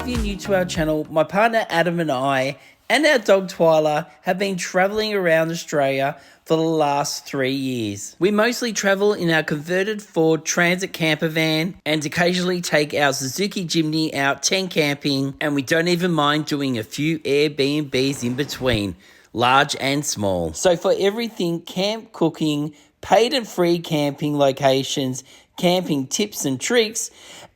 if you're new to our channel, my partner Adam and I and our dog Twyla have been travelling around Australia for the last 3 years. We mostly travel in our converted Ford Transit camper van and occasionally take our Suzuki Jimny out tent camping, and we don't even mind doing a few Airbnbs in between, large and small. So for everything camp cooking, paid and free camping locations, camping tips and tricks,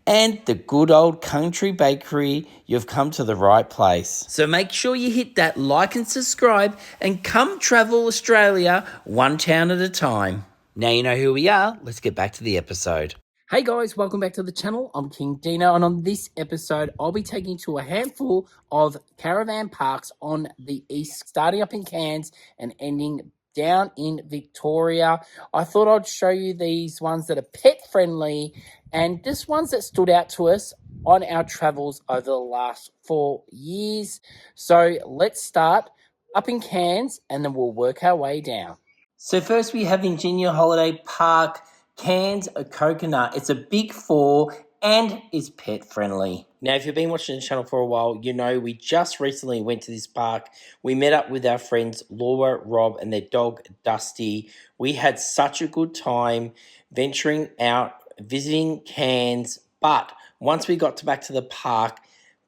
and the good old country bakery, you've come to the right place. So make sure you hit that like and subscribe and come travel Australia one town at a time. Now you know who we are. Let's get back to the episode. Hey guys, welcome back to the channel. I'm King Dino, and on this episode, I'll be taking you to a handful of caravan parks on the east, starting up in Cairns and ending down in Victoria. I thought I'd show you these ones that are pet friendly and just ones that stood out to us on our travels over the last 4 years. So let's start up in Cairns and then we'll work our way down. So first we have Ingenia Holiday Park, Cairns, a Coconut. It's a Big 4 and is pet friendly. Now, if you've been watching the channel for a while, you know we just recently went to this park. We met up with our friends Laura, Rob, and their dog Dusty. We had such a good time venturing out, visiting Cairns. But once we got back to the park,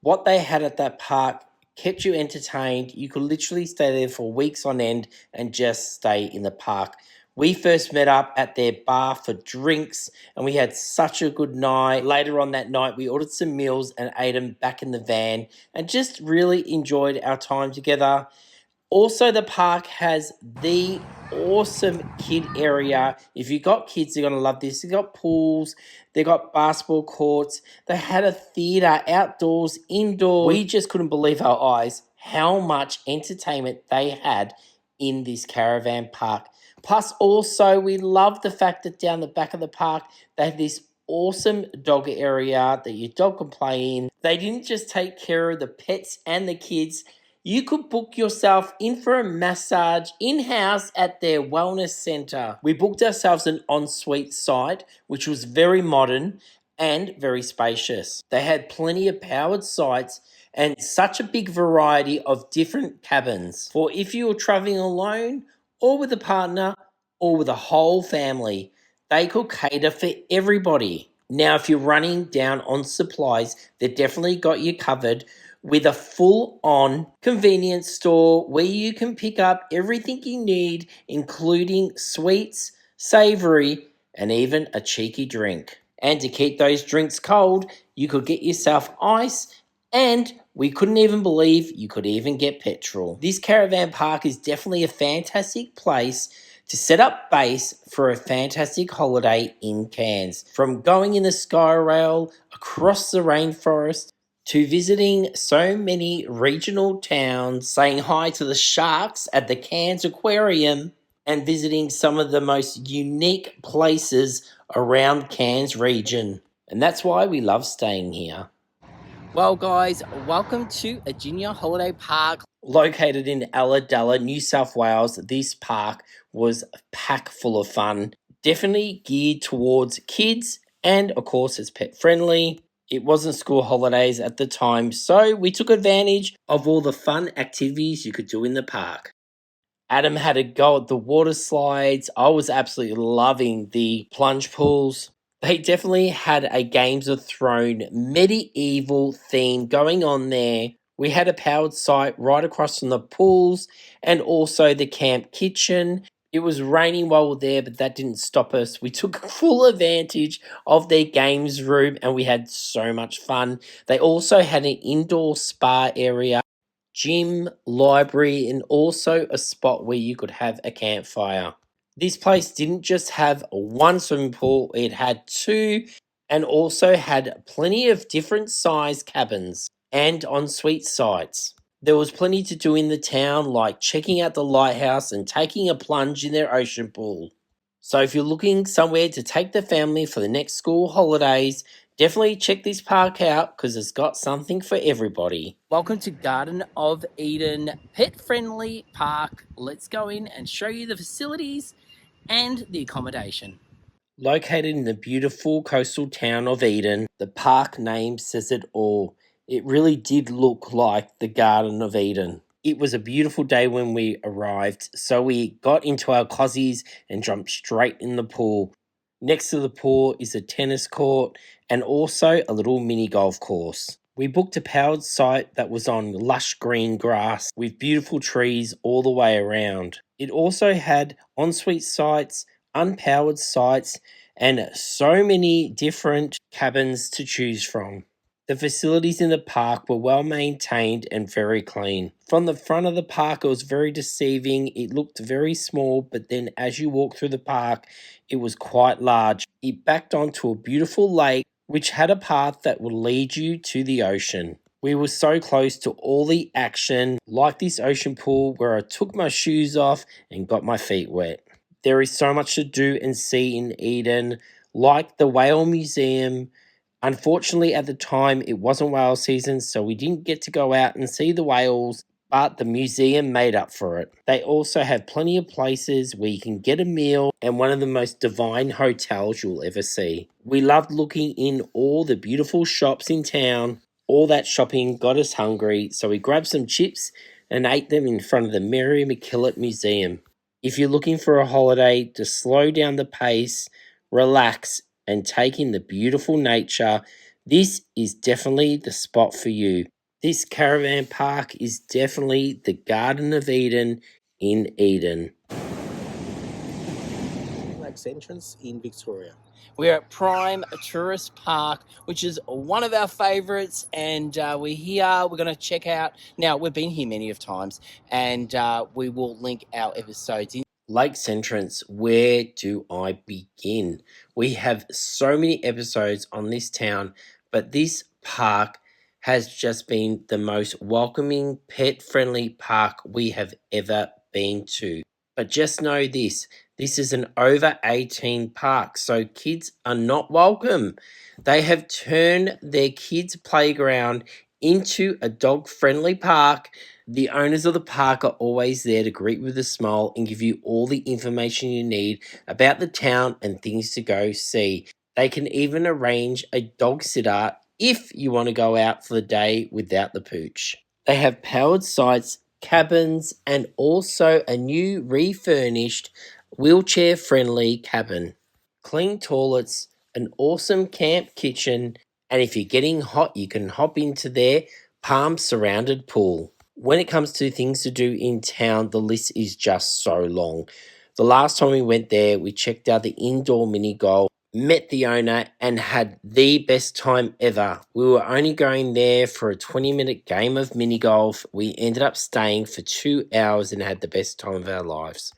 what they had at that park kept you entertained. You could literally stay there for weeks on end and just stay in the park. We first met up at their bar for drinks and we had such a good night. Later on that night, we ordered some meals and ate them back in the van and just really enjoyed our time together. Also, the park has the awesome kid area. If you got kids, they're going to love this. They got pools, they got basketball courts, they had a theatre, outdoors, indoors. We just couldn't believe our eyes how much entertainment they had in this caravan park. Plus, also, we love the fact that down the back of the park, they have this awesome dog area that your dog can play in. They didn't just take care of the pets and the kids. You could book yourself in for a massage in-house at their wellness centre. We booked ourselves an ensuite site, which was very modern and very spacious. They had plenty of powered sites and such a big variety of different cabins for if you were travelling alone or with a partner or with a whole family. They could cater for everybody. Now, if you're running down on supplies, they've definitely got you covered with a full-on convenience store where you can pick up everything you need, including sweets, savoury, and even a cheeky drink. And to keep those drinks cold, you could get yourself ice, and we couldn't even believe you could even get petrol. This caravan park is definitely a fantastic place to set up base for a fantastic holiday in Cairns. From going in the sky rail across the rainforest to visiting so many regional towns, saying hi to the sharks at the Cairns Aquarium, and visiting some of the most unique places around Cairns region. And that's why we love staying here. Well guys, welcome to Ingenia Holiday Park, located in Ulladulla, New South Wales. This park was packed full of fun, definitely geared towards kids, and of course it's pet friendly. It wasn't school holidays at the time, so we took advantage of all the fun activities you could do in the park. Adam had a go at the water slides. I was absolutely loving the plunge pools. They definitely had a Games of Thrones medieval theme going on there. We had a powered site right across from the pools and also the camp kitchen. It was raining while we were there, but that didn't stop us. We took full advantage of their games room and we had so much fun. They also had an indoor spa area, gym, library, and also a spot where you could have a campfire. This place didn't just have one swimming pool, it had two, and also had plenty of different size cabins and ensuite sites. There was plenty to do in the town, like checking out the lighthouse and taking a plunge in their ocean pool. So if you're looking somewhere to take the family for the next school holidays, definitely check this park out because it's got something for everybody. Welcome to Garden of Eden, pet-friendly park. Let's go in and show you the facilities and the accommodation. Located in the beautiful coastal town of Eden, the park name says it all. It really did look like the Garden of Eden. It was a beautiful day when we arrived, so we got into our cozies and jumped straight in the pool. Next to the pool is a tennis court and also a little mini golf course. We booked a powered site that was on lush green grass with beautiful trees all the way around. It also had ensuite sites, unpowered sites, and so many different cabins to choose from. The facilities in the park were well maintained and very clean. From the front of the park, it was very deceiving. It looked very small, but then as you walk through the park, it was quite large. It backed onto a beautiful lake, which had a path that would lead you to the ocean. We were so close to all the action, like this ocean pool where I took my shoes off and got my feet wet. There is so much to do and see in Eden, like the Whale Museum. Unfortunately, at the time, it wasn't whale season, so we didn't get to go out and see the whales, but the museum made up for it. They also have plenty of places where you can get a meal and one of the most divine hotels you'll ever see. We loved looking in all the beautiful shops in town. All that shopping got us hungry, so we grabbed some chips and ate them in front of the Mary McKillop Museum. If you're looking for a holiday to slow down the pace, relax, and take in the beautiful nature, this is definitely the spot for you. This caravan park is definitely the Garden of Eden in Eden. Lakes entrance in Victoria. We're at Prime Tourist Park, which is one of our favourites, and we're here. We're going to check out. Now, we've been here many of times, and we will link our episodes in. Lakes entrance, where do I begin? We have so many episodes on this town, but this park has just been the most welcoming, pet-friendly park we have ever been to. But just know this is an over 18 park, so kids are not welcome. They have turned their kids' playground into a dog-friendly park. The owners of the park are always there to greet with a smile and give you all the information you need about the town and things to go see. They can even arrange a dog sitter if you want to go out for the day without the pooch. They have powered sites, cabins, and also a new refurnished wheelchair-friendly cabin. Clean toilets, an awesome camp kitchen, and if you're getting hot, you can hop into their palm-surrounded pool. When it comes to things to do in town, the list is just so long. The last time we went there, we checked out the indoor mini golf, met the owner, and had the best time ever. We were only going there for a 20-minute game of mini golf. We ended up staying for 2 hours and had the best time of our lives.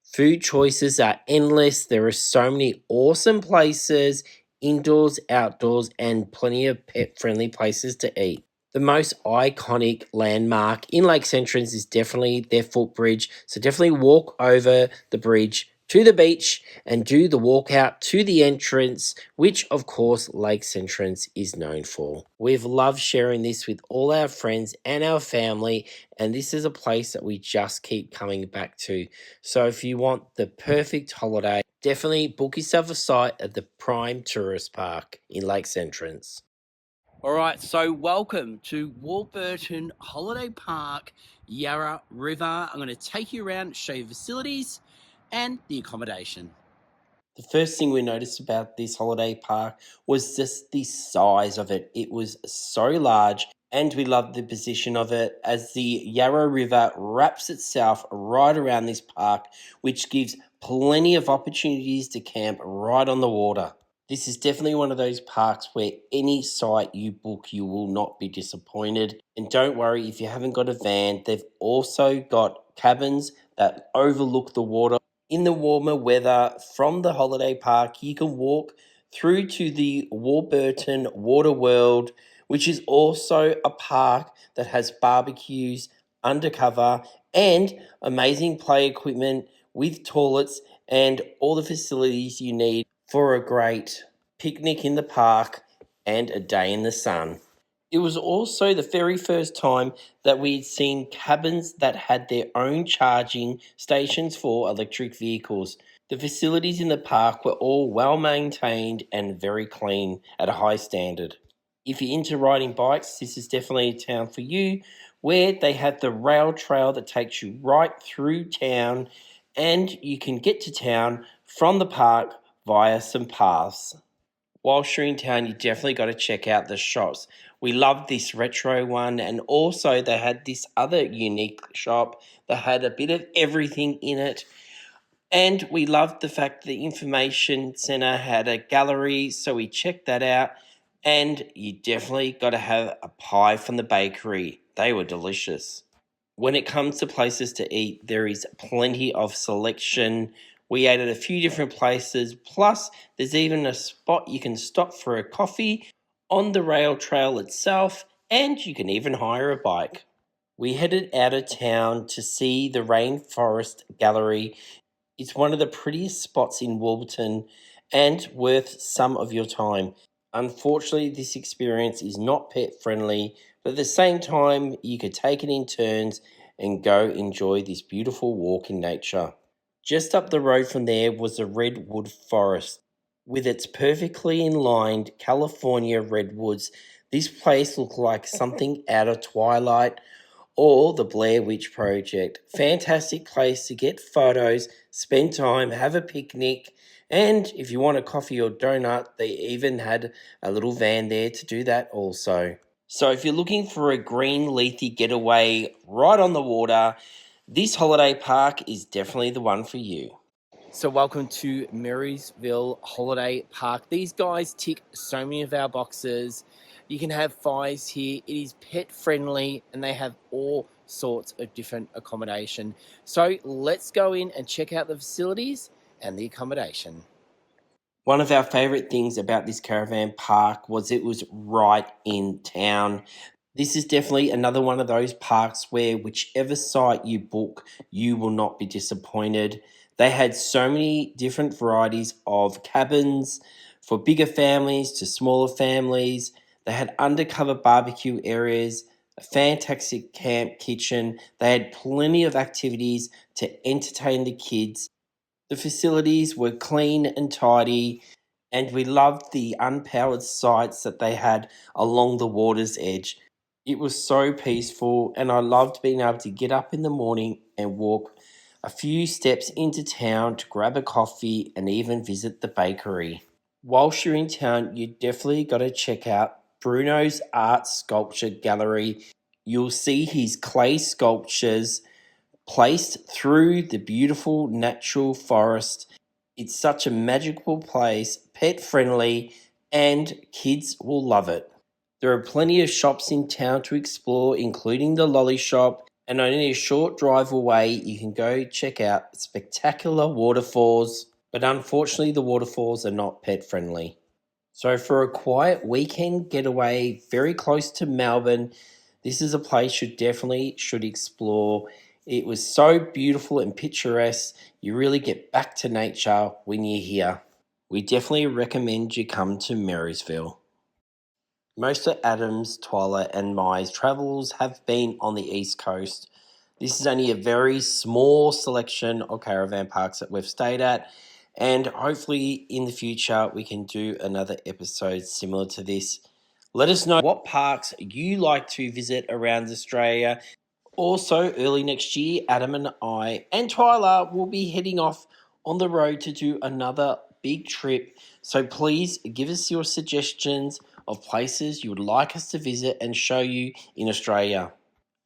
Food choices are endless. There are so many awesome places, indoors, outdoors, and plenty of pet-friendly places to eat. The most iconic landmark in Lakes Entrance is definitely their footbridge. So definitely walk over the bridge to the beach and do the walk out to the entrance, which of course Lakes Entrance is known for. We've loved sharing this with all our friends and our family, and this is a place that we just keep coming back to. So if you want the perfect holiday, definitely book yourself a site at the Prime Tourist Park in Lakes Entrance. All right, so welcome to Warburton Holiday Park, Yarra River. I'm going to take you around, show you facilities and the accommodation. The first thing we noticed about this holiday park was just the size of it. It was so large, and we loved the position of it as the Yarra River wraps itself right around this park, which gives plenty of opportunities to camp right on the water. This is definitely one of those parks where any site you book, you will not be disappointed. And don't worry, if you haven't got a van, they've also got cabins that overlook the water. In the warmer weather from the holiday park, you can walk through to the Warburton Water World, which is also a park that has barbecues, undercover, and amazing play equipment with toilets and all the facilities you need for a great picnic in the park and a day in the sun. It was also the very first time that we'd seen cabins that had their own charging stations for electric vehicles. The facilities in the park were all well maintained and very clean at a high standard. If you're into riding bikes, this is definitely a town for you, where they have the rail trail that takes you right through town, and you can get to town from the park via some paths. Whilst you're in town, you definitely got to check out the shops. We loved this retro one, and also they had this other unique shop that had a bit of everything in it. And we loved the fact the information center had a gallery, so we checked that out. And you definitely got to have a pie from the bakery. They were delicious. When it comes to places to eat, there is plenty of selection. We ate at a few different places, plus there's even a spot you can stop for a coffee on the rail trail itself, and you can even hire a bike. We headed out of town to see the Rainforest Gallery. It's one of the prettiest spots in Warburton and worth some of your time. Unfortunately, this experience is not pet friendly, but at the same time, you could take it in turns and go enjoy this beautiful walk in nature. Just up the road from there was the redwood forest. With its perfectly inlined California redwoods, this place looked like something out of Twilight or the Blair Witch Project. Fantastic place to get photos, spend time, have a picnic, and if you want a coffee or donut, they even had a little van there to do that also. So if you're looking for a green leafy getaway right on the water, this holiday park is definitely the one for you. So welcome to Marysville Holiday Park. These guys tick so many of our boxes. You can have fires here. It is pet friendly and they have all sorts of different accommodation. So let's go in and check out the facilities and the accommodation. One of our favourite things about this caravan park was it was right in town. This is definitely another one of those parks where whichever site you book, you will not be disappointed. They had so many different varieties of cabins for bigger families to smaller families. They had undercover barbecue areas, a fantastic camp kitchen. They had plenty of activities to entertain the kids. The facilities were clean and tidy, and we loved the unpowered sites that they had along the water's edge. It was so peaceful, and I loved being able to get up in the morning and walk a few steps into town to grab a coffee and even visit the bakery. Whilst you're in town, you definitely got to check out Bruno's Art Sculpture Gallery. You'll see his clay sculptures placed through the beautiful natural forest. It's such a magical place, pet friendly, and kids will love it. There are plenty of shops in town to explore, including the Lolly Shop, and only a short drive away you can go check out spectacular waterfalls, but unfortunately the waterfalls are not pet friendly. So for a quiet weekend getaway very close to Melbourne, this is a place you definitely should explore. It was so beautiful and picturesque. You really get back to nature when you're here. We definitely recommend you come to Marysville. Most of Adam's, Twyla, and my travels have been on the East Coast. This is only a very small selection of caravan parks that we've stayed at, and hopefully in the future we can do another episode similar to this. Let us know what parks you like to visit around Australia. Also, early next year, Adam and I and Twyla will be heading off on the road to do another big trip. So please give us your suggestions of places you would like us to visit and show you in Australia.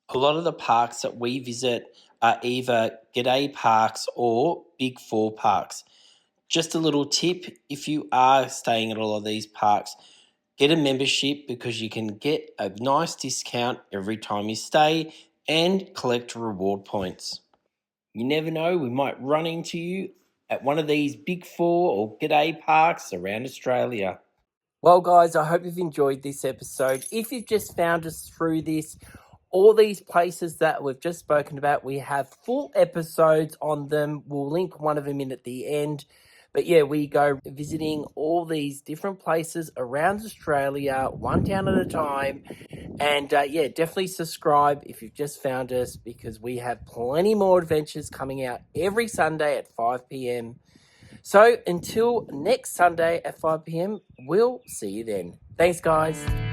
A lot of the parks that we visit are either GDay parks or Big 4 parks. Just a little tip, if you are staying at all of these parks, get a membership because you can get a nice discount every time you stay and collect reward points. You never know, we might run into you at one of these Big 4 or GDay parks around Australia. Well, guys, I hope you've enjoyed this episode. If you've just found us through this, all these places that we've just spoken about, we have full episodes on them. We'll link one of them in at the end. But yeah, we go visiting all these different places around Australia, one town at a time. And yeah, definitely subscribe if you've just found us, because we have plenty more adventures coming out every Sunday at 5 p.m. So until next Sunday at 5 p.m, we'll see you then. Thanks, guys.